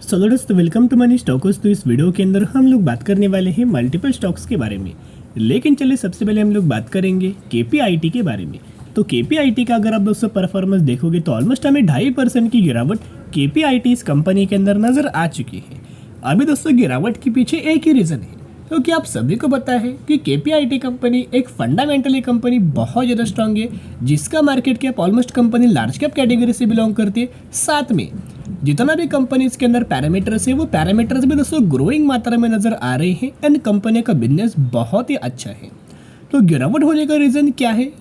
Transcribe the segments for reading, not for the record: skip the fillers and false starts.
सो दोस्तों welcome to money stocks. तो इस वीडियो के अंदर हम लोग बात करने वाले हैं मल्टीपल स्टॉक्स के बारे में। लेकिन चलिए सबसे पहले हम लोग बात करेंगे केपीआईटी के बारे में। तो केपीआईटी का अगर आप दोस्तों परफॉर्मेंस देखोगे तो ऑलमोस्ट हमें 2.5% की गिरावट केपीआईटी इस कंपनी के अंदर नजर आ चुकी है। अभी दोस्तों गिरावट के पीछे एक ही रीज़न है, क्योंकि आप सभी को पता है कि केपीआईटी कंपनी एक फंडामेंटली कंपनी बहुत ज़्यादा स्ट्रांग है, जिसका market cap almost company large cap category से बिलोंग करती है। साथ में जितना भी कंपनीज के अंदर पैरामीटर्स है वो पैरामीटर्स भी दोस्तों ग्रोइंग मात्रा में नजर आ रहे हैं एंड कंपनी का बिजनेस बहुत ही अच्छा है। तो गिरावट होने का रीज़न क्या है?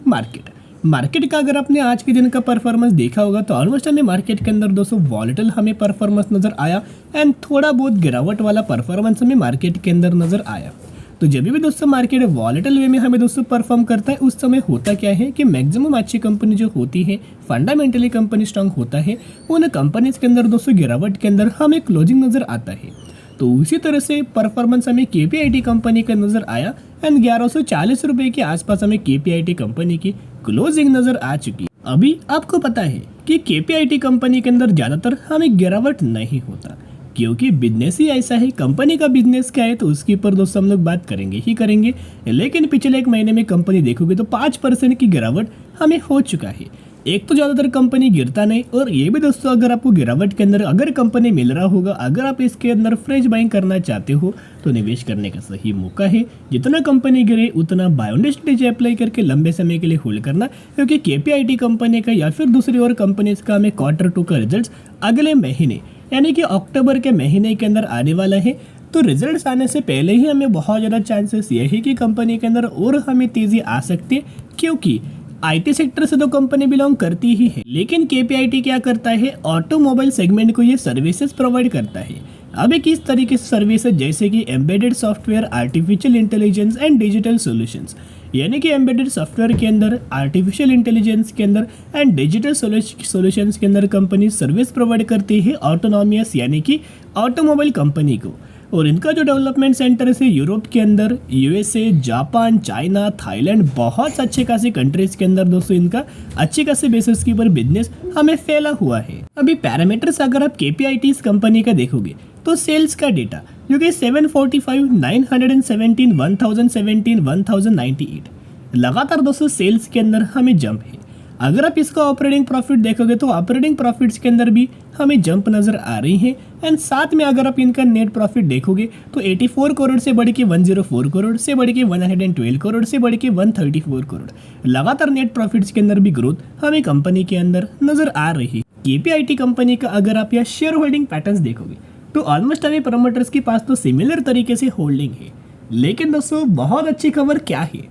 मार्केट का अगर आपने आज के दिन का परफॉर्मेंस देखा होगा तो ऑलमोस्ट हमें मार्केट के अंदर दोस्तों वॉलेटिल हमें परफॉर्मेंस नजर आया एंड थोड़ा बहुत गिरावट वाला परफॉर्मेंस हमें मार्केट के अंदर नजर आया। तो जब भी दोस्तों मार्केट वॉलेटिल वे में हमें दोस्तों परफॉर्म करता है, उस समय होता क्या है कि मैक्सिमम अच्छी कंपनी जो होती है, फंडामेंटली कंपनी स्ट्रांग होता है, उन कंपनीज के अंदर दोस्तों गिरावट के अंदर हमें क्लोजिंग नजर आता है। तो उसी तरह से परफॉर्मेंस हमें केपीआईटी कंपनी का नजर आया एंड 1140 रुपए के आसपास हमें केपीआईटी कंपनी की क्लोजिंग नजर आ चुकी। अभी आपको पता है कि केपीआईटी कंपनी के अंदर ज्यादातर हमें गिरावट नहीं होता, क्योंकि बिजनेस ही ऐसा है। कंपनी का बिजनेस क्या है तो उसके ऊपर दोस्तों हम लोग बात करेंगे ही करेंगे। लेकिन पिछले एक महीने में कंपनी देखोगे तो 5% की गिरावट हमें हो चुका है। एक तो ज़्यादातर कंपनी गिरता नहीं, और ये भी दोस्तों अगर आपको गिरावट के अंदर अगर कंपनी मिल रहा होगा, अगर आप इसके अंदर फ्रेश बाइंग करना चाहते हो तो निवेश करने का सही मौका है। जितना कंपनी गिरे उतना बाय ऑन स्ट्रेटेजी अप्लाई करके लंबे समय के लिए होल्ड करना, क्योंकि केपीआईटी कंपनी का या फिर दूसरी और कंपनीज का हमें Q2 का रिजल्ट अगले महीने यानी कि अक्टूबर के महीने के अंदर आने वाला है। तो रिजल्ट्स आने से पहले ही हमें बहुत ज़्यादा चांसेस ये है कि कंपनी के अंदर और हमें तेज़ी आ सकती है, क्योंकि आईटी सेक्टर से तो कंपनी बिलोंग करती ही है। लेकिन केपीआईटी क्या करता है, ऑटोमोबाइल सेगमेंट को ये सर्विसेज प्रोवाइड करता है। अभी किस तरीके से सर्विसेज, जैसे कि embedded software, artificial intelligence and digital solutions, यानी कि एम्बेडेड सॉफ्टवेयर के अंदर, आर्टिफिशियल इंटेलिजेंस के अंदर एंड डिजिटल सॉल्यूशंस के अंदर कंपनी सर्विस प्रोवाइड करती है ऑटोनॉमियस यानी कि ऑटोमोबाइल कंपनी को। और इनका जो डेवलपमेंट सेंटर है यूरोप के अंदर, यूएसए, जापान, चाइना, थाईलैंड, बहुत अच्छे खासी कंट्रीज के अंदर दोस्तों इनका अच्छे खासे बेसिस के ऊपर बिजनेस हमें फैला हुआ है। अभी पैरामीटर्स अगर आप केपीआईटी इस कंपनी का देखोगे तो सेल्स का डेटा जो कि 745, 917, 1017, 1098 लगातार दोस्तों सेल्स के अंदर हमें जंप है। अगर आप इसका ऑपरेटिंग प्रॉफिट देखोगे तो ऑपरेटिंग प्रॉफिट्स के अंदर भी हमें जंप नजर आ रही है एंड साथ में अगर आप इनका नेट प्रॉफिट देखोगे तो 84 करोड़ से बढ़ के 104 करोड़ से बढ़ के 112 करोड़ से बढ़ के 134 करोड़ लगातार नेट प्रॉफिट्स के अंदर भी ग्रोथ हमें कंपनी के अंदर नजर आ रही है। केपीआईटी कंपनी का अगर आप यहाँ शेयर होल्डिंग पैटर्न्स देखोगे तो ऑलमोस्ट हमें प्रमोटर्स के पास तो सिमिलर तरीके से होल्डिंग है। लेकिन दोस्तों बहुत अच्छी खबर क्या है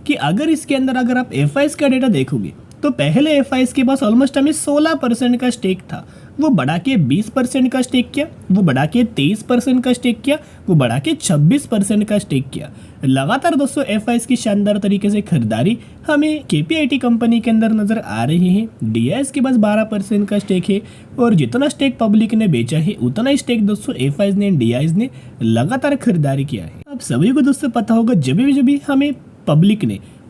कि अगर इसके अंदर अगर आप एफआईएस का डेटा देखोगे तो पहले एफआईएस के पास ऑलमोस्ट हमें 16% का स्टेक था, वो बढ़ा के 20% का स्टेक किया, वो बढ़ा के 23% का स्टेक किया, वो बढ़ा के 26% का स्टेक किया। लगातार दोस्तों एफआईएस की शानदार तरीके से खरीदारी हमें केपीआईटी कंपनी के अंदर नजर आ रही है। डीआईएस के पास 12% का स्टेक है, और जितना स्टेक पब्लिक ने बेचा है उतना स्टेक दोस्तों एफआईएस ने, डीआईएस ने लगातार खरीदारी किया है। आप सभी को दोस्तों पता होगा जब भी हमें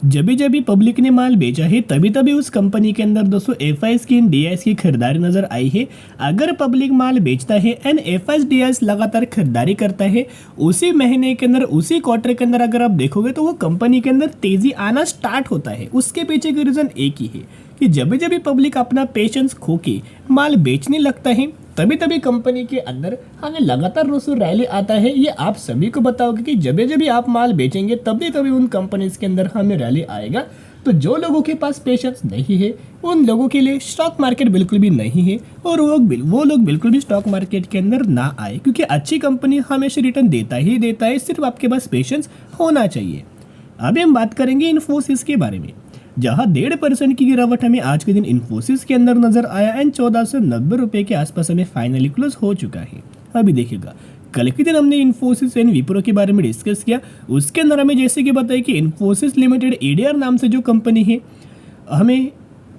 जब भी पब्लिक ने माल बेचा है तभी उस कंपनी के अंदर दोस्तों एफआईएस की, डीआईएस की खरीदारी नजर आई है। अगर पब्लिक माल बेचता है एंड एफआईएस, डीआईएस लगातार खरीदारी करता है, उसी महीने के अंदर, उसी क्वार्टर के अंदर अगर आप देखोगे तो वो कंपनी के अंदर तेजी आना स्टार्ट होता है। उसके पीछे का रीजन एक ही है कि जब भी पब्लिक अपना पेशेंस खो के माल बेचने लगता है तभी कंपनी के अंदर हमें लगातार दोस्तों रैली आता है। ये आप सभी को बताओगे कि जब आप माल बेचेंगे तभी उन कंपनीज के अंदर हमें रैली आएगा। तो जो लोगों के पास पेशेंस नहीं है उन लोगों के लिए स्टॉक मार्केट बिल्कुल भी नहीं है, और वो लोग बिल्कुल भी स्टॉक मार्केट के अंदर ना आए, क्योंकि अच्छी कंपनी हमेशा रिटर्न देता ही देता है, सिर्फ आपके पास पेशेंस होना चाहिए। अभी हम बात करेंगे इन्फोसिस के बारे में, जहां 1.5% की गिरावट हमें आज के दिन इन्फोसिस के अंदर नजर आया एंड 1490 रुपए के आसपास हमें फाइनली क्लोज हो चुका है। अभी देखिएगा कल के दिन हमने इन्फोसिस एंड विप्रो के बारे में डिस्कस किया, उसके अंदर हमें जैसे कि बताया कि इन्फोसिस लिमिटेड ईडीआर नाम से जो कंपनी है हमें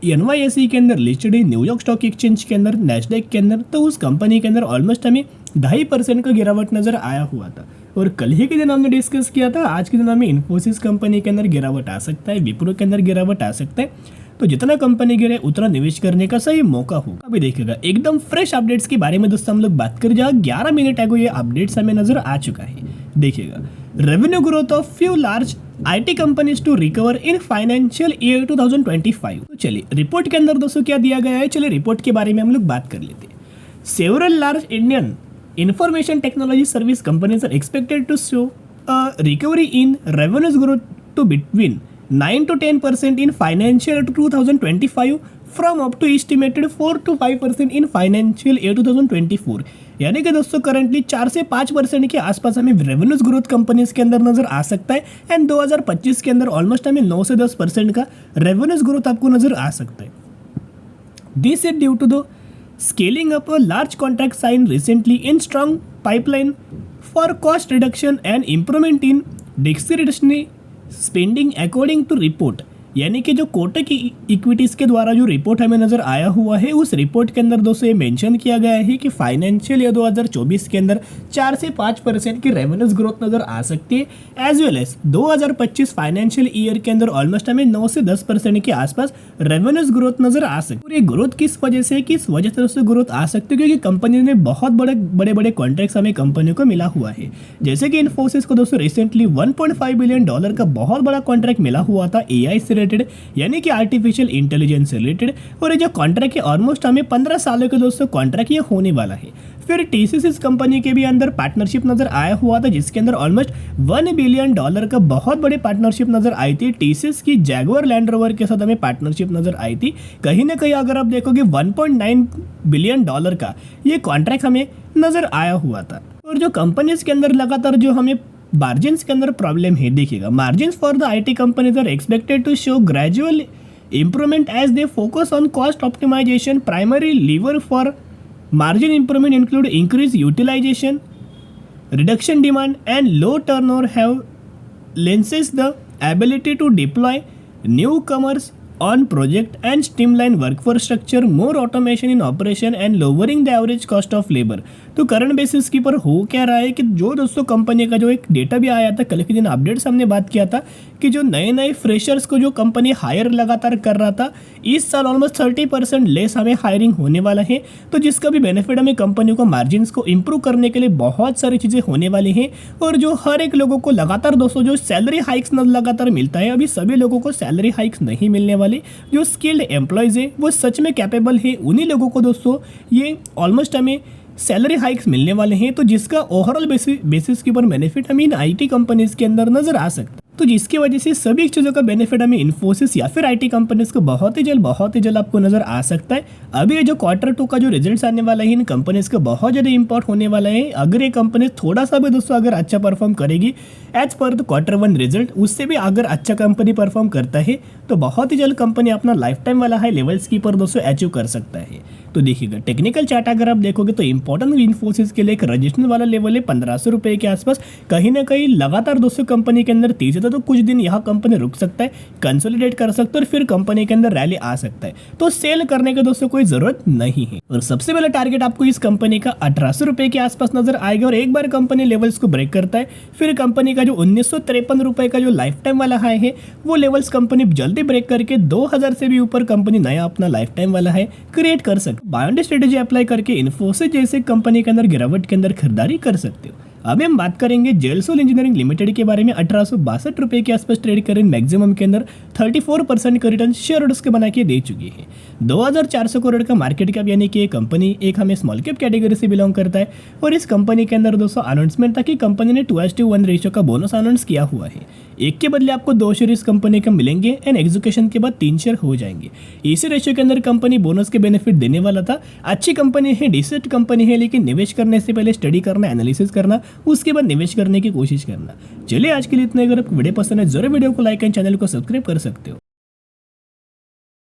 NYSE के अंदर लिस्टेड है, न्यूयॉर्क स्टॉक एक्सचेंज के अंदर, नैस्डैक के अंदर। तो उस कंपनी के अंदर ऑलमोस्ट हमें 2.5% का गिरावट नजर आया हुआ था, और कल ही के दिन हमने डिस्कस किया था आज के दिन हमें इन्फोसिस कंपनी के अंदर गिरावट आ सकता है, विप्रो के अंदर गिरावट आ सकता है। तो जितना कंपनी गिरे उतना निवेश करने का सही मौका होगा। अभी देखिएगा एकदम फ्रेश अपडेट्स के बारे में दोस्तों हम लोग बात कर, जहाँ 11 मिनट आगे ये अपडेट्स हमें नजर आ चुका है। देखिएगा revenue growth of few large IT companies to recover in financial year 2025। तो चलिए रिपोर्ट के अंदर दोस्तों क्या दिया गया है, चलिए रिपोर्ट के बारे में हम लोग बात कर लेते हैं। Several large Indian information technology service companies are expected to show a recovery in revenues growth to between 9 to 10% in financial year 2025 from up to estimated 4 to 5% in financial year 2024। यानी कि दोस्तों करंटली 4 से 5% के आसपास हमें revenues growth companies के अंदर नजर आ सकता है एंड 2025 के अंदर ऑलमोस्ट हमें 9 से 10% का रेवेन्यूज ग्रोथ आपको नजर आ सकता है। This is due to the scaling up a large contract signed recently in strong pipeline for cost reduction and improvement in discretionary spending according to report। यानी कि जो कोटक इक्विटीज़ के द्वारा जो रिपोर्ट हमें नज़र आया हुआ है, उस रिपोर्ट के अंदर दोस्तों ये मेंशन किया गया है कि फाइनेंशियल ईयर 2024 के अंदर 4 से 5% की रेवेन्यूज ग्रोथ नज़र आ सकती है, as well as 2025 financial year के अंदर ऑलमोस्ट हमें 9 से 10% के आसपास रेवेन्यूज ग्रोथ नज़र आ सकती है। और ये ग्रोथ किस वजह से, किस वजह से दोस्तों ग्रोथ आ सकती है, क्योंकि कंपनी ने बहुत बड़े बड़े कॉन्ट्रैक्ट्स हमें कंपनियों को मिला हुआ है। जैसे कि इन्फोसिस को दोस्तों रिसेंटली $1.5 बिलियन का बहुत बड़ा कॉन्ट्रैक्ट मिला हुआ था AI से रिलेटेड, यानी कि आर्टिफिशियल इंटेलिजेंस से रिलेटेड। और ये जो कॉन्ट्रैक्ट है ऑलमोस्ट हमें 15 सालों के दोस्तों कॉन्ट्रैक्ट ये होने वाला है। फिर TCS कंपनी के भी अंदर पार्टनरशिप नजर आया हुआ था, जिसके अंदर ऑलमोस्ट $1 बिलियन का बहुत बड़े पार्टनरशिप नजर आई थी। TCS की जैगुआर लैंड रोवर के साथ हमें पार्टनरशिप नजर आई थी। कहीं ना कहीं अगर आप देखोगे $1.9 बिलियन का ये कॉन्ट्रैक्ट हमें नजर आया हुआ था। और जो कंपनीज के अंदर लगातार जो हमें मार्जिन्स के अंदर प्रॉब्लम है, देखिएगा margins for the IT companies are expected to show gradual improvement as they focus on cost optimisation. Primary lever for margin improvement include increased utilization, reduction demand and low turnover have lenses the ability to deploy newcomers on project and streamline workforce structure, more automation in operation and lowering the average cost of labor। तो current basis की पर हो क्या रहा है कि जो दोस्तों कंपनी का जो एक डेटा भी आया था कल के दिन अपडेट्स हमने बात किया था कि जो नए फ्रेशर्स को जो कंपनी हायर लगातार कर रहा था, इस साल ऑलमोस्ट 30% लेस हमें हायरिंग होने वाला है। तो जिसका भी बेनिफिट हमें कंपनियों को मार्जिन्स को इंप्रूव करने के लिए बहुत सारी चीज़ें होने वाली हैं। और जो हर एक लोगों को लगातार दोस्तों जो सैलरी हाइक्स लगातार मिलता है, अभी सभी लोगों को सैलरी हाइक्स नहीं मिलने वाली। जो स्किल्ड एम्प्लॉयज है वो सच में कैपेबल है, उन्हीं लोगों को दोस्तों ये ऑलमोस्ट हमें सैलरी हाइक्स मिलने वाले हैं। तो जिसका ओवरऑल बेसिस के ऊपर बेनिफिट हमें इन IT कंपनीज के अंदर नजर आ सकता है। तो जिसकी वजह से सभी चीज़ों का बेनिफिट हमें इन्फोसिस या फिर IT कंपनीज को बहुत ही जल्द आपको नजर आ सकता है। अभी ये जो Q2 का जो रिजल्ट्स आने वाला है इन कंपनीज का बहुत ज़्यादा इंपॉर्ट होने वाला है। अगर ये कंपनी थोड़ा सा भी दोस्तों अगर अच्छा परफॉर्म करेगी as per the Q1 result, उससे भी अगर अच्छा कंपनी परफॉर्म करता है तो बहुत ही जल्द कंपनी अपना लाइफ टाइम वाला हाई लेवल्स की पर दोस्तों अचीव कर सकता है। तो देखिएगा टेक्निकल चार्ट अगर आप देखोगे तो इंपॉर्टेंट इन्फोसिस के लिए एक रजिस्ट्रेशन वाला लेवल है 1500 रुपये के आसपास। कहीं ना कहीं लगातार दोस्तों कंपनी के अंदर तेजी था, तो कुछ दिन यहाँ कंपनी रुक सकता है, कंसोलिडेट कर सकता है और फिर कंपनी के अंदर रैली आ सकता है। तो सेल करने की दोस्तों कोई जरूरत नहीं है। और सबसे पहले टारगेट आपको इस कंपनी का 1800 रुपये के आसपास नजर आएगा। और एक बार कंपनी लेवल्स को ब्रेक करता है, फिर कंपनी का जो 1953 रुपये का जो लाइफ टाइम वाला हाई है वो लेवल्स कंपनी जल्दी ब्रेक करके 2000 से भी ऊपर कंपनी नया अपना लाइफ टाइम वाला है क्रिएट कर सकते। बायोंड स्ट्रेटेजी अप्लाई करके इन्फोसिस जैसे कंपनी के अंदर गिरावट के अंदर खरीदारी कर सकते हो। अभी हम बात करेंगे जेलसोल इंजीनियरिंग लिमिटेड के बारे में। 1862 रुपये के आसपास ट्रेड करें, मैक्सिमम के अंदर 34% का रिटर्न शेयर होल्डर्स के बना के दे चुकी है। 2400 करोड़ का मार्केट कैप, यानी कि ये कंपनी एक हमें स्मॉल कैप कैटेगरी से बिलोंग करता है। और इस कंपनी के अंदर दोस्तों अनाउंसमेंट था कि कंपनी ने 2:1 रेशियो का बोनस अनाउंस किया हुआ है। एक के बदले आपको 2 शेयर इस कंपनी के मिलेंगे एंड एग्जीक्यूशन के बाद 3 शेयर हो जाएंगे। इसी रेशियो के अंदर कंपनी बोनस के बेनिफिट देने वाला था। अच्छी कंपनी है, डिसेंट कंपनी है, लेकिन निवेश करने से पहले स्टडी करना, एनालिसिस करना, उसके बाद निवेश करने की कोशिश करना। चलिए आज के लिए इतना। अगर आपको वीडियो पसंद है जरूर वीडियो को लाइक एंड चैनल को सब्सक्राइब कर सकते हो।